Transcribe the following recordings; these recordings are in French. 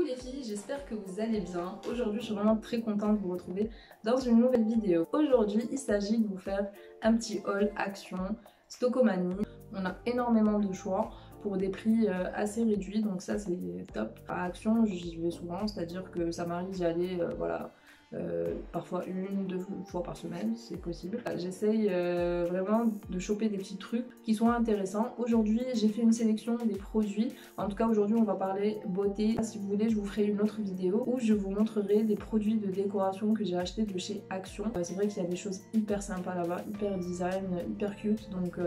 les filles, j'espère que vous allez bien. Aujourd'hui je suis vraiment très contente de vous retrouver dans une nouvelle vidéo. Aujourd'hui il s'agit de vous faire un petit haul Action Stockomanie. On a énormément de choix pour des prix assez réduits, donc ça c'est top. À Action j'y vais souvent, c'est à dire que ça m'arrive d'y aller voilà, parfois 1-2 fois par semaine, c'est possible. J'essaye vraiment de choper des petits trucs qui sont intéressants. Aujourd'hui j'ai fait une sélection des produits. En tout cas aujourd'hui on va parler beauté. Si vous voulez je vous ferai une autre vidéo où je vous montrerai des produits de décoration que j'ai acheté de chez Action. C'est vrai qu'il y a des choses hyper sympas là-bas, hyper design, hyper cute, donc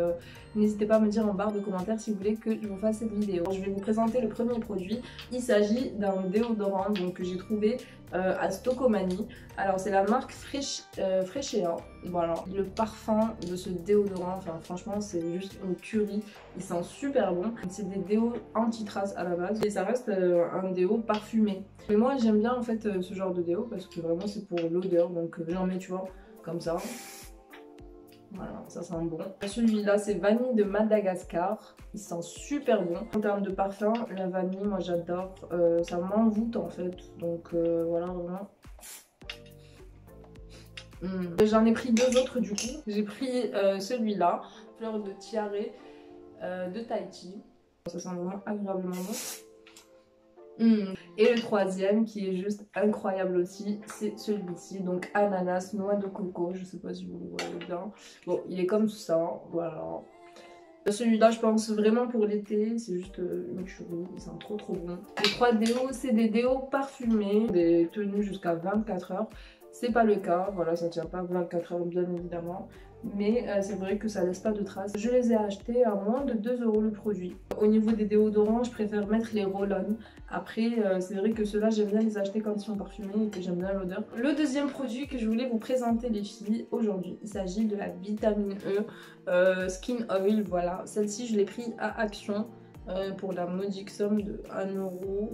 n'hésitez pas à me dire en barre de commentaires si vous voulez que je vous fasse cette vidéo. Je vais vous présenter le premier produit. Il s'agit d'un déodorant donc, que j'ai trouvé à Stockomanie. Alors c'est la marque Freshéa. Voilà, le parfum de ce déodorant, enfin franchement c'est juste une tuerie, il sent super bon. C'est des déos anti-traces à la base et ça reste un déo parfumé. Mais moi j'aime bien en fait ce genre de déo parce que vraiment c'est pour l'odeur, donc j'en mets tu vois comme ça. Voilà, ça sent bon. Celui-là, c'est vanille de Madagascar. Il sent super bon. En termes de parfum, la vanille, moi j'adore. Ça m'envoûte en fait. Donc voilà, vraiment. J'en ai pris deux autres du coup. J'ai pris celui-là, fleur de tiare de Tahiti. Ça sent vraiment agréablement bon. Et le troisième qui est juste incroyable aussi, c'est celui-ci, donc ananas, noix de coco, je sais pas si vous le voyez bien. Bon, il est comme ça, voilà. Celui-là, je pense vraiment pour l'été, c'est juste une tuerie, il sent trop bon. Les trois déos, c'est des déos parfumés, des tenues jusqu'à 24 heures. C'est pas le cas, voilà, ça tient pas 24 heures bien évidemment. Mais c'est vrai que ça laisse pas de traces. Je les ai achetés à moins de 2 € le produit. Au niveau des déodorants, je préfère mettre les roll-on. Après, c'est vrai que ceux-là, j'aime bien les acheter quand ils sont parfumés et que j'aime bien l'odeur. Le deuxième produit que je voulais vous présenter les filles aujourd'hui, il s'agit de la vitamine E Skin Oil. Voilà, celle-ci, je l'ai pris à Action pour la modique somme de 1 €.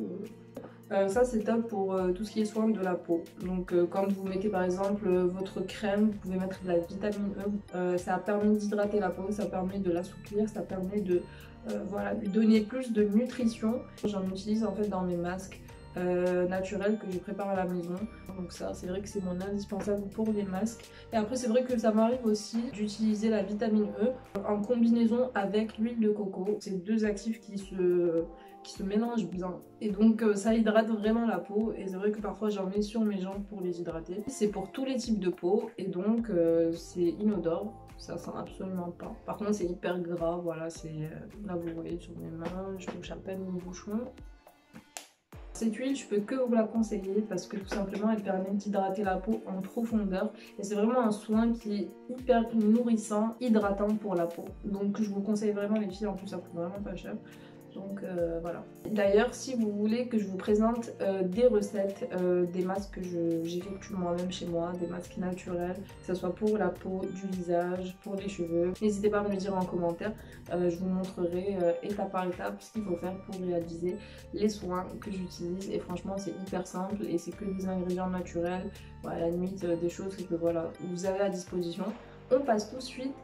Ça c'est top pour tout ce qui est soin de la peau. Donc quand vous mettez par exemple votre crème, vous pouvez mettre de la vitamine E. Ça permet d'hydrater la peau, ça permet de l'assouplir, ça permet de voilà, lui donner plus de nutrition. J'en utilise en fait dans mes masques naturels que je prépare à la maison. Donc ça c'est vrai que c'est mon indispensable pour les masques. Et après c'est vrai que ça m'arrive aussi d'utiliser la vitamine E en combinaison avec l'huile de coco. C'est deux actifs qui se mélangent bien et donc ça hydrate vraiment la peau et c'est vrai que parfois j'en mets sur mes jambes pour les hydrater. C'est pour tous les types de peau et donc c'est inodore, ça sent absolument pas. Par contre c'est hyper gras, voilà, c'est là vous voyez sur mes mains, je touche à peine mon bouchon. Cette huile, je peux que vous la conseiller parce que tout simplement elle permet d'hydrater la peau en profondeur et c'est vraiment un soin qui est hyper nourrissant, hydratant pour la peau. Donc je vous conseille vraiment les filles, en plus ça coûte vraiment pas cher. Donc voilà. D'ailleurs si vous voulez que je vous présente des recettes, des masques que j'effectue moi-même chez moi, des masques naturels, que ce soit pour la peau, du visage, pour les cheveux, n'hésitez pas à me le dire en commentaire, je vous montrerai étape par étape ce qu'il faut faire pour réaliser les soins que j'utilise et franchement c'est hyper simple et c'est que des ingrédients naturels, voilà, à la limite des choses que voilà, vous avez à disposition. On passe tout de suite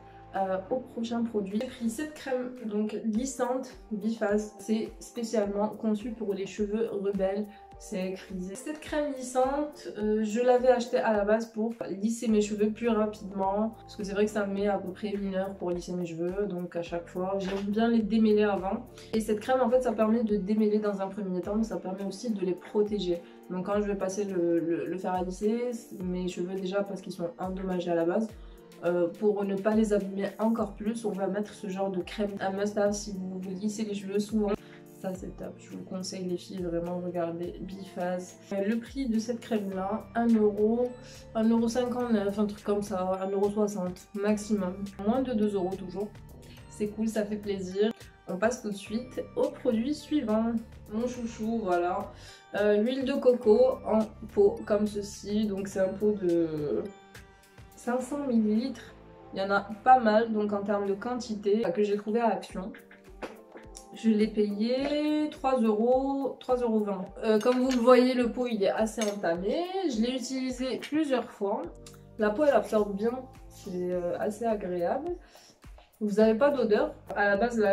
au prochain produit. J'ai pris cette crème donc lissante biphase, c'est spécialement conçu pour les cheveux rebelles, c'est frisé. Cette crème lissante, je l'avais achetée à la base pour lisser mes cheveux plus rapidement parce que c'est vrai que ça me met à peu près 1 heure pour lisser mes cheveux, donc à chaque fois j'aime bien les démêler avant. Et cette crème en fait ça permet de démêler dans un premier temps mais ça permet aussi de les protéger. Donc quand je vais passer le fer à lisser mes cheveux déjà parce qu'ils sont endommagés à la base, pour ne pas les abîmer encore plus, on va mettre ce genre de crème à must-have si vous lissez les cheveux souvent. Ça c'est top, je vous conseille les filles, vraiment regardez biphase. Le prix de cette crème là, 1 €, 1,59 €, un truc comme ça, 1,60 € maximum. Moins de 2 € toujours. C'est cool, ça fait plaisir. On passe tout de suite au produit suivant. Mon chouchou, voilà. L'huile de coco en pot comme ceci, donc c'est un pot de 500 ml, il y en a pas mal donc en termes de quantité que j'ai trouvé à Action. Je l'ai payé 3 €, 3,20 €. Comme vous le voyez, le pot il est assez entamé. Je l'ai utilisé plusieurs fois. La peau elle absorbe bien, c'est assez agréable. Vous n'avez pas d'odeur. À la base,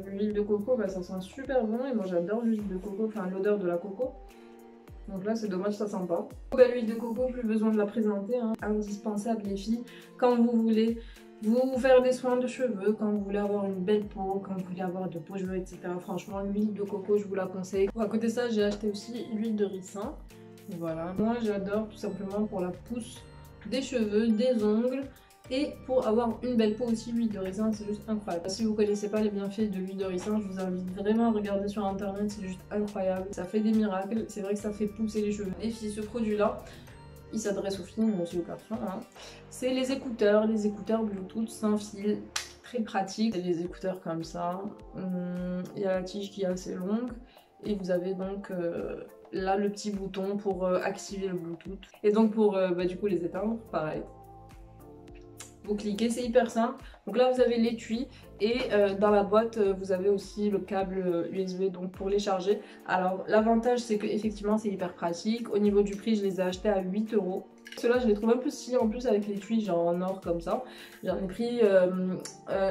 l'huile de coco, bah, ça sent super bon et moi j'adore l'huile de coco, enfin l'odeur de la coco. Donc là c'est dommage, ça sent pas. L'huile de coco, plus besoin de la présenter, hein. Indispensable les filles, quand vous voulez vous faire des soins de cheveux, quand vous voulez avoir une belle peau, quand vous voulez avoir de beaux cheveux, etc. Franchement, l'huile de coco, je vous la conseille. Bon, à côté de ça, j'ai acheté aussi l'huile de ricin. Voilà, moi j'adore tout simplement pour la pousse des cheveux, des ongles. Et pour avoir une belle peau aussi, l'huile de ricin, c'est juste incroyable. Si vous connaissez pas les bienfaits de l'huile de ricin, je vous invite vraiment à regarder sur internet, c'est juste incroyable. Ça fait des miracles, c'est vrai que ça fait pousser les cheveux. Et si ce produit-là, il s'adresse aux filles, mais aussi aux garçons, hein. C'est les écouteurs Bluetooth sans fil, très pratique. C'est les écouteurs comme ça, il y a la tige qui est assez longue, et vous avez donc là le petit bouton pour activer le Bluetooth. Et donc pour du coup les éteindre, pareil. Vous cliquez, c'est hyper simple. Donc là vous avez l'étui et dans la boîte vous avez aussi le câble USB donc pour les charger. Alors l'avantage c'est que effectivement c'est hyper pratique. Au niveau du prix je les ai achetés à 8 €. Ceux-là je les trouve un peu stylés en plus avec l'étui genre en or comme ça. J'en ai pris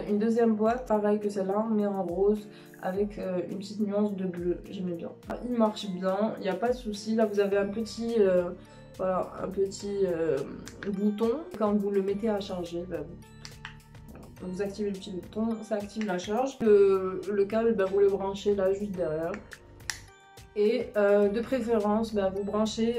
une deuxième boîte pareil que celle-là mais en rose avec une petite nuance de bleu. J'aimais bien. Il marche bien, il n'y a pas de souci. Là vous avez un petit... voilà, un petit bouton. Quand vous le mettez à charger, bah, vous activez le petit bouton, ça active la charge. Le câble, bah, vous le branchez là juste derrière. Et de préférence, bah, vous branchez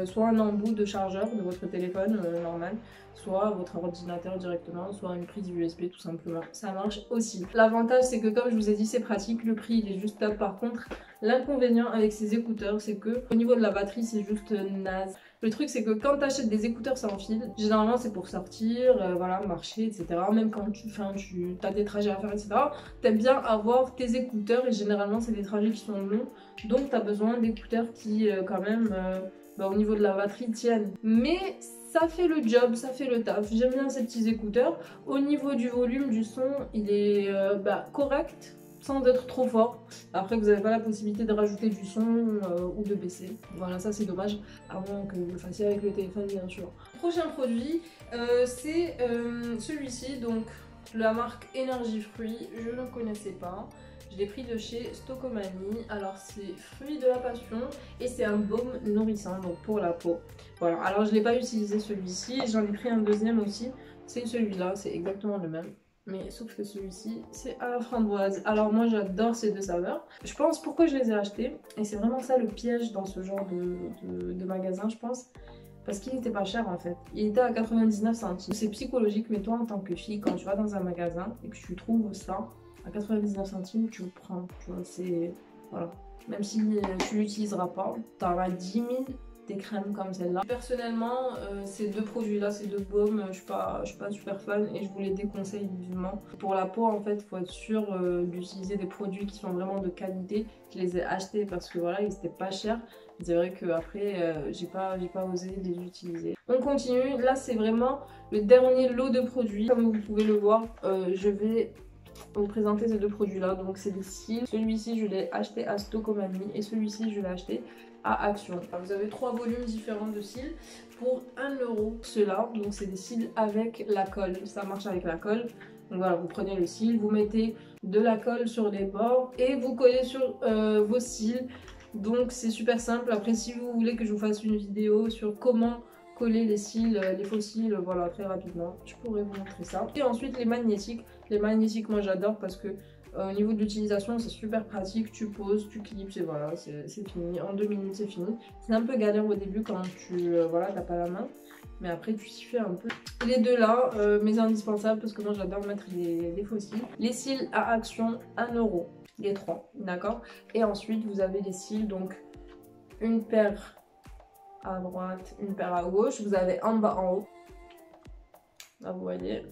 soit un embout de chargeur de votre téléphone normal, soit votre ordinateur directement, soit une prise USB tout simplement. Ça marche aussi. L'avantage c'est que comme je vous ai dit c'est pratique, le prix il est juste top. Par contre, l'inconvénient avec ces écouteurs c'est que au niveau de la batterie c'est juste naze. Le truc c'est que quand tu achètes des écouteurs sans fil, généralement c'est pour sortir, voilà, marcher, etc. Même quand tu as des trajets à faire, etc. T'aimes bien avoir tes écouteurs et généralement c'est des trajets qui sont longs. Donc tu as besoin d'écouteurs qui quand même au niveau de la batterie tiennent. Mais ça fait le job, ça fait le taf. J'aime bien ces petits écouteurs. Au niveau du volume du son, il est correct sans être trop fort. Après vous n'avez pas la possibilité de rajouter du son ou de baisser. Voilà, ça c'est dommage, à moins que vous le fassiez avec le téléphone bien sûr. Prochain produit, c'est celui-ci, donc la marque Énergie Fruits, je ne connaissais pas. Je l'ai pris de chez Stocomanie. Alors c'est fruit de la passion et c'est un baume nourrissant donc pour la peau. Voilà, alors je ne l'ai pas utilisé celui-ci, j'en ai pris un deuxième aussi. C'est celui-là, c'est exactement le même. Mais sauf que celui-ci, c'est à la framboise. Alors moi j'adore ces deux saveurs. Je pense pourquoi je les ai achetés. Et c'est vraiment ça le piège dans ce genre de magasin je pense. Parce qu'il n'était pas cher en fait. Il était à 99 centimes. C'est psychologique mais toi en tant que fille, quand tu vas dans un magasin et que tu trouves ça à 99 centimes, tu le prends. Tu vois, c'est... Voilà. Même si tu l'utiliseras pas, t'en as 10 000 des crèmes comme celle-là. Personnellement, ces deux produits-là, ces deux baumes, je suis pas super fan et je vous les déconseille vivement. Pour la peau, en fait, il faut être sûr d'utiliser des produits qui sont vraiment de qualité. Je les ai achetés parce que voilà, ils étaient pas chers. C'est vrai qu'après, j'ai pas osé les utiliser. On continue. Là, c'est vraiment le dernier lot de produits. Comme vous pouvez le voir, je vais vous présenter ces deux produits là. Donc c'est des cils, celui-ci je l'ai acheté à Stocomanie et celui-ci je l'ai acheté à Action. Alors, vous avez trois volumes différents de cils pour 1 €. Ceux-là, donc c'est des cils avec la colle, ça marche avec la colle. Donc voilà, vous prenez le cil, vous mettez de la colle sur les bords et vous collez sur vos cils. Donc c'est super simple. Après si vous voulez que je vous fasse une vidéo sur comment coller les cils, les faux cils, voilà, très rapidement, je pourrais vous montrer ça. Et ensuite les magnétiques. Les magnétiques, moi j'adore parce que au niveau de l'utilisation, c'est super pratique. Tu poses, tu clips et voilà, c'est fini. En 2 minutes, c'est fini. C'est un peu galère au début quand tu voilà, t'as pas la main. Mais après, tu t'y fais un peu. Les deux là, mes indispensables parce que moi j'adore mettre les faux cils. Les cils à Action, 1 €. Les trois, d'accord. Et ensuite, vous avez les cils, donc une paire à droite, une paire à gauche. Vous avez en bas, en haut. Là, vous voyez.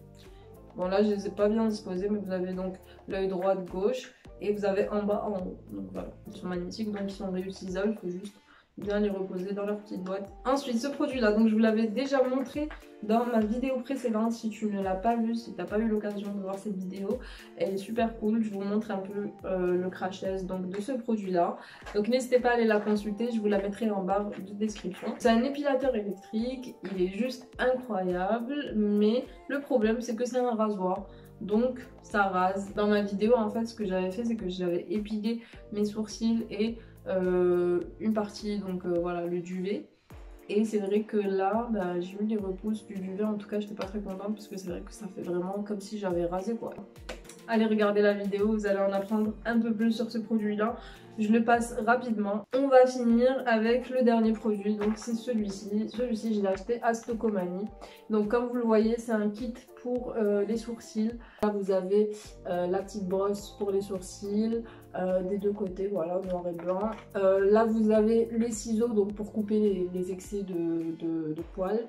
Bon, là, je ne les ai pas bien disposés, mais vous avez donc l'œil droit de gauche et vous avez en bas, en haut. Donc voilà, ils sont magnifiques, donc ils sont réutilisables. Il faut juste bien les reposer dans leur petite boîte. Ensuite, ce produit-là, donc je vous l'avais déjà montré dans ma vidéo précédente. Si tu ne l'as pas vu, si tu n'as pas eu l'occasion de voir cette vidéo, elle est super cool. Je vous montre un peu le crash test donc, de ce produit-là. Donc n'hésitez pas à aller la consulter, je vous la mettrai en barre de description. C'est un épilateur électrique, il est juste incroyable, mais le problème c'est que c'est un rasoir. Donc ça rase. Dans ma vidéo en fait ce que j'avais fait c'est que j'avais épilé mes sourcils et une partie donc voilà le duvet. Et c'est vrai que là, bah, j'ai eu les repousses du duvet, en tout cas j'étais pas très contente parce que c'est vrai que ça fait vraiment comme si j'avais rasé quoi. Allez regarder la vidéo, vous allez en apprendre un peu plus sur ce produit là. Je le passe rapidement. On va finir avec le dernier produit, donc c'est celui-ci. Celui-ci je l'ai acheté à Stocomanie. Donc comme vous le voyez, c'est un kit pour les sourcils. Là vous avez la petite brosse pour les sourcils, des deux côtés, voilà, noir et blanc. Là vous avez les ciseaux donc pour couper les excès de poils.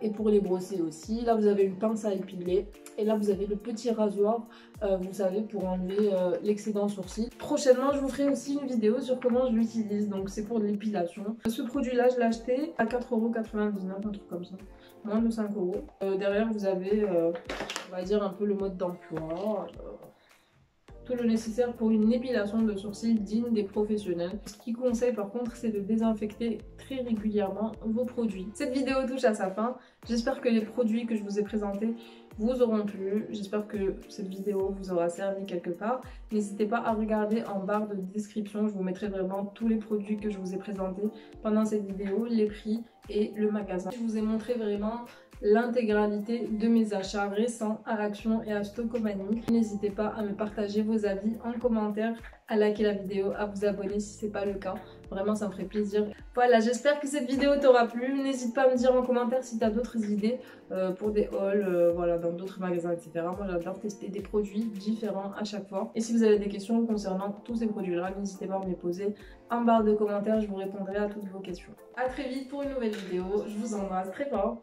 Et pour les brosser aussi. Là vous avez une pince à épiler et là vous avez le petit rasoir, vous savez, pour enlever l'excédent sourcil. Prochainement je vous ferai aussi une vidéo sur comment je l'utilise, donc c'est pour l'épilation. Ce produit là je l'ai acheté à 4,99 €, un truc comme ça, moins de 5 €. Derrière vous avez on va dire un peu le mode d'emploi. Tout le nécessaire pour une épilation de sourcils digne des professionnels. Ce qui conseille par contre, c'est de désinfecter très régulièrement vos produits. Cette vidéo touche à sa fin. J'espère que les produits que je vous ai présentés vous auront plu. J'espère que cette vidéo vous aura servi quelque part. N'hésitez pas à regarder en barre de description. Je vous mettrai vraiment tous les produits que je vous ai présentés pendant cette vidéo, les prix et le magasin. Je vous ai montré vraiment l'intégralité de mes achats récents à Action et à Stocomanie. N'hésitez pas à me partager vos avis en commentaire, à liker la vidéo, à vous abonner si ce n'est pas le cas. Vraiment ça me ferait plaisir. Voilà, j'espère que cette vidéo t'aura plu. N'hésite pas à me dire en commentaire si tu as d'autres idées pour des hauls, voilà, dans d'autres magasins, etc. Moi j'adore tester des produits différents à chaque fois. Et si vous avez des questions concernant tous ces produits-là, n'hésitez pas à me les poser en barre de commentaires. Je vous répondrai à toutes vos questions. A très vite pour une nouvelle vidéo. Je vous embrasse très fort.